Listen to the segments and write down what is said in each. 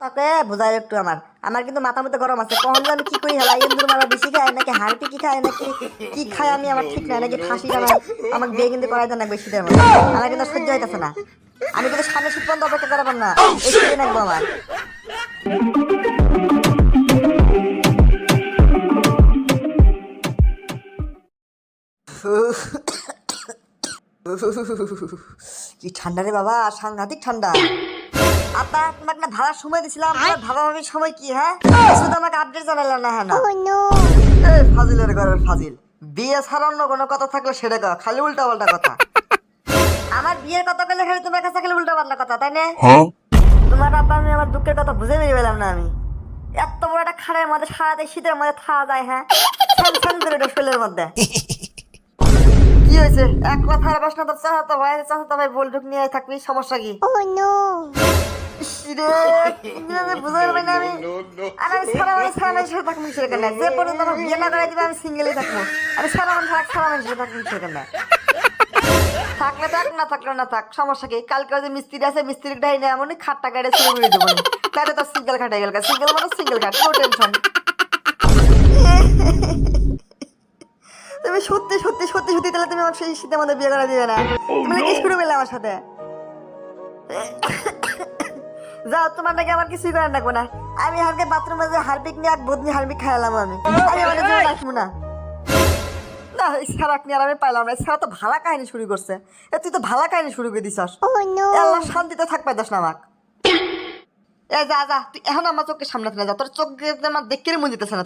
তাকে বুঝাই একটু আমার কিন্তু মাথা মধ্যে গরম আছে। কখন যে আমি কি করি হেলা ইন্দুর মারা বেশি খায় নাকি হারপি কি খায় নাকি কি খায় আমি আমার ঠিক নাই, নাকি ফাঁসি কামাই আমাকে বিয়ে কিন্তু করাই দেন না শীতের মধ্যে। আমার কিন্তু সহ্য হইতেছে না, আমি কিন্তু সামনে শীত পর্যন্ত অপেক্ষা করাবেন না, এই শীতে নাকবো আমার। কি ঠান্ডা রে বাবা, সাংঘাতিক ঠান্ডা। আপা তোমাকে না ভাড়ার সময় দিছিলাম, তোমার ভাবা ভাবির সময় কি? হ্যাঁ শুধু আমাকে আপডেট জানাইলাম না। হ্যাঁ না এই ফাজিলের ঘরের ফাজিল, বিয়ে ছাড়া অন্য কোনো কথা থাকলে সেটা কও, খালি উল্টা পাল্টা কথা। আমার বিয়ের কথা বললে খালি তোমার কাছে খালি উল্টা পাল্টা কথা, তাই না? তোমার আব্বা আমি আমার দুঃখের কথা বুঝে মেরে পেলাম না। আমি এত বড় একটা খাড়ের মধ্যে সারাতে শীতের মধ্যে থাকা যায়, হ্যাঁ ছন করে শরীরের মধ্যে। কি হয়েছে এক কথা আর বাস না, তোর চাচাতো ভাই বলটুক নিয়ে থাকবি, সমস্যা কি? বুঝতে পারবেন না আমি, আর আমি সারা মানুষের থাকবো সেখানে, যে পর্যন্ত আমার বিয়ে না করাই দিবে আমি সিঙ্গেলই থাকবো। আমি সারা মানুষের থাকবো সেখানে, থাকলে থাক না থাকলে না থাক, সমস্যা কি? কালকে যে মিস্ত্রি আছে মিস্ত্রি ডাই না এমনই খাটটা গাড়ি শুরু করে দেবো, তাহলে তোর সিঙ্গেল খাটাই গেল, সিঙ্গেল মানে সিঙ্গেল খাট, নো টেনশন। তুমি সত্যি সত্যি সত্যি সত্যি তাহলে তুমি আমার সেই শীতের মধ্যে বিয়ে করে দিবে না? তুমি কি শুরু করলে আমার সাথে? যাও, তোমার নাকি আমার কিছুই করার রাখবো না। আমি হারকে বাথরুমে যে হারপিক নিয়ে এক বদনি হারপিক খাইলাম আমি অনেক জন্য রাখবো না। না সারাক নিয়ে আর আমি পাইলাম না, সারা তো ভালা কাহিনী শুরু করছে। তুই তো ভালা কাহিনী শুরু করে দিছস, আল্লাহ শান্তিতে থাক পাইতাস না আমাক। এ যা যা, তুই এখন আমার চোখের সামনে থেকে যা, তোর চোখ আমার দেখতে মন দিতেছে না।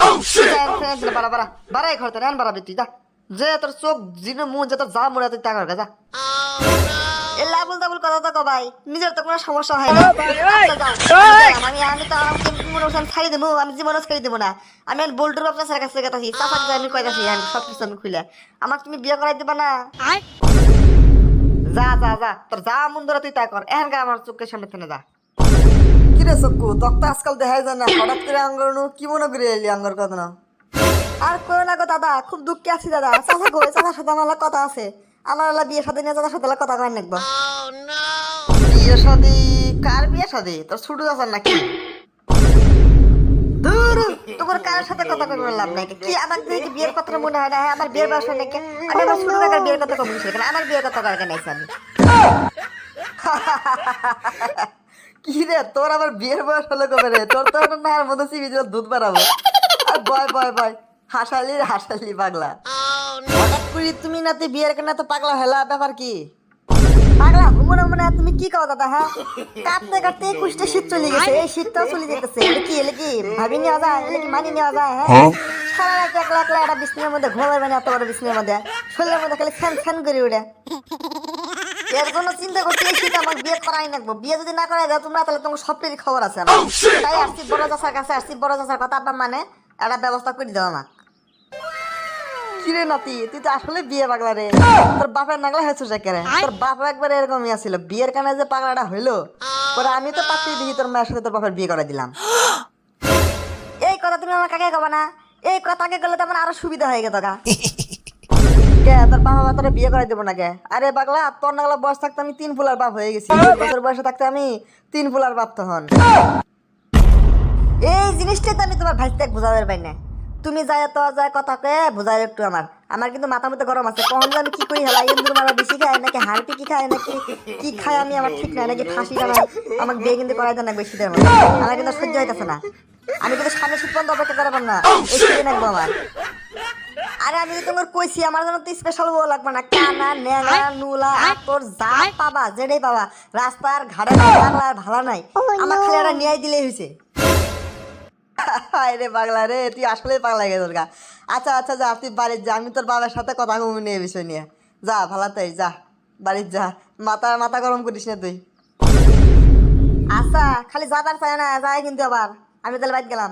বাড়াই ঘর তোর বাড়াবি তুই, যা যে তোর চোখ জিনে মুখ যে তোর যা মনে তুই তা কর, যা। এ লাবুল দাবুল কথা তো কবাই, নিজের তো কোনো সমস্যা হয় না। আমি তো আমার ছাড়ি দেবো, আমি জীবনও ছাড়ি দেবো না। আমি বল্টুর বাপটা স্যার কাছে গেছি, চাপাক আমি কইতাছি সবকিছু আমি খুলে, আমাকে তুমি বিয়ে করাই দিবা না? যা যা যা, তোর যা মন ধরে তুই তা কর, এখানকার আমার চোখের সামনে থেকে যা। কিরে চক্কু, তোর তো আজকাল দেখাই যায় না, হঠাৎ করে আঙ্গর কি মনে করে এলি আঙ্গর কথা না? আর কই না গো দাদা, খুব দুঃখে আছি দাদা। চাচা কই? চাচার সাথে আমার কথা আছে, আমার বিয়ে সাথে নিয়ে চাচার সাথে কথা কয় নাকবো। বিয়ে শাদি? কার বিয়ে শাদি? তোর ছোট চাচার নাকি? দূর, তোমার কার সাথে কথা কই লাভ নাই কি? আমার দেখি বিয়ের কথা মনে হয় না, হ্যাঁ আমার বিয়ের বয়স নাকি? আমি আমার ছোট কাকার বিয়ের কথা কই বলছি, আমার বিয়ের কথা কয় কেন আমি? কি রে তোর আবার বিয়ের বয়স হলো কবে রে? তোর তো না আর মধ্যে সিবি দিলে দুধ বাড়াবো। বয় বয় বয়, হাসালি পাগলা। হঠাৎ করে তুমি না তুই বিয়ের কেন তো পাগলা হেলা, ব্যাপার কি? পাগলা মনে মনে তুমি কি কও দাদা? হ্যাঁ কাটতে কাটতে 21টা শীত চলে গেছে, এই শীতটাও চলে যেতেছে। এলে কি ভাবি নেওয়া যায়? এলে কি মানি নেওয়া যায়? হ্যাঁ সারা রাত একলা একলা একটা বিছনার মধ্যে ঘুমাবে না, এত বড় বিছনার মধ্যে শরীরের মধ্যে খালি ফ্যান ফ্যান করে উঠে। এর জন্য চিন্তা করছি এই শীতে আমার বিয়ে করাই নাকবো। বিয়ে যদি না করাই দাও তোমরা তাহলে তোমার সবটারই খবর আছে আমার। তাই আসছি বড় চাচার কাছে, আসছি বড় চাচার কথা আপনার মানে একটা ব্যবস্থা করে দাও আমাকে। কিরে নাতি, তুই তো আসলে বিয়ে পাগলা রে। তোর বাপের নাগলা হয়েছে কেন? তোর বাপ একবার এরকমই আছিল, বিয়ের কানে যে পাগলাটা হইলো পরে আমি তো পাত্রী দেখি তোর মায়ের সাথে তোর বাপের বিয়ে করে দিলাম। এই কথা তুমি আমার কাকে কবা না? এই কথাকে করলে তো আমার আরো সুবিধা হয়ে গেত গা। কে তোর বাবা মা তোর বিয়ে করে দেবো না কে? আরে পাগলা, তোর নাগলা বয়স থাকতে আমি 3 ফুলার বাপ হয়ে গেছি, বছর বয়সে থাকতে আমি 3 ফুলার বাপ। তখন এই জিনিসটাই তো আমি তোমার ভাইতে বুঝাবার পাই না। তুমি যায় তো যায় কথাকে বুঝাই একটু আমার কিন্তু মাথা মধ্যে গরম আছে। কখন যে আমি কি করি হেলা ইন্দুর মারা বেশি খায় নাকি হারপি কি খায় নাকি কি খায় আমি আমার ঠিক নাই, নাকি ফাঁসি কামাই আমাকে বিয়ে কিন্তু করাই দেন না শীতের মধ্যে। আমার কিন্তু সহ্য হইতেছে না, আমি কিন্তু সামনে শীত পর্যন্ত অপেক্ষা করাবেন না, এই শীতে নাকবো আমার। আরে আমি তোমার কইছি আমার জন্য তো স্পেশাল বউ লাগবে না, কানা নেঙা নুলা তোর যা পাবা যেটাই পাবা রাস্তার ঘাটে পাগলা ভালা নাই, আমার খালি একটা নিয়ে দিলেই হয়েছে। আরে পাগলা রে, তুই আসলেই পাগলা গেছে তোর গা। আচ্ছা আচ্ছা যা, তুই বাড়ির যা, আমি তোর বাবার সাথে কথা কমে নিয়ে বিষয় নিয়ে যা, ভালো তাই যা, বাড়ির যা, মাথা গরম করিস না তুই। আচ্ছা খালি যাবার চাই না, যায় কিন্তু আবার আমি তাহলে বাইক গেলাম।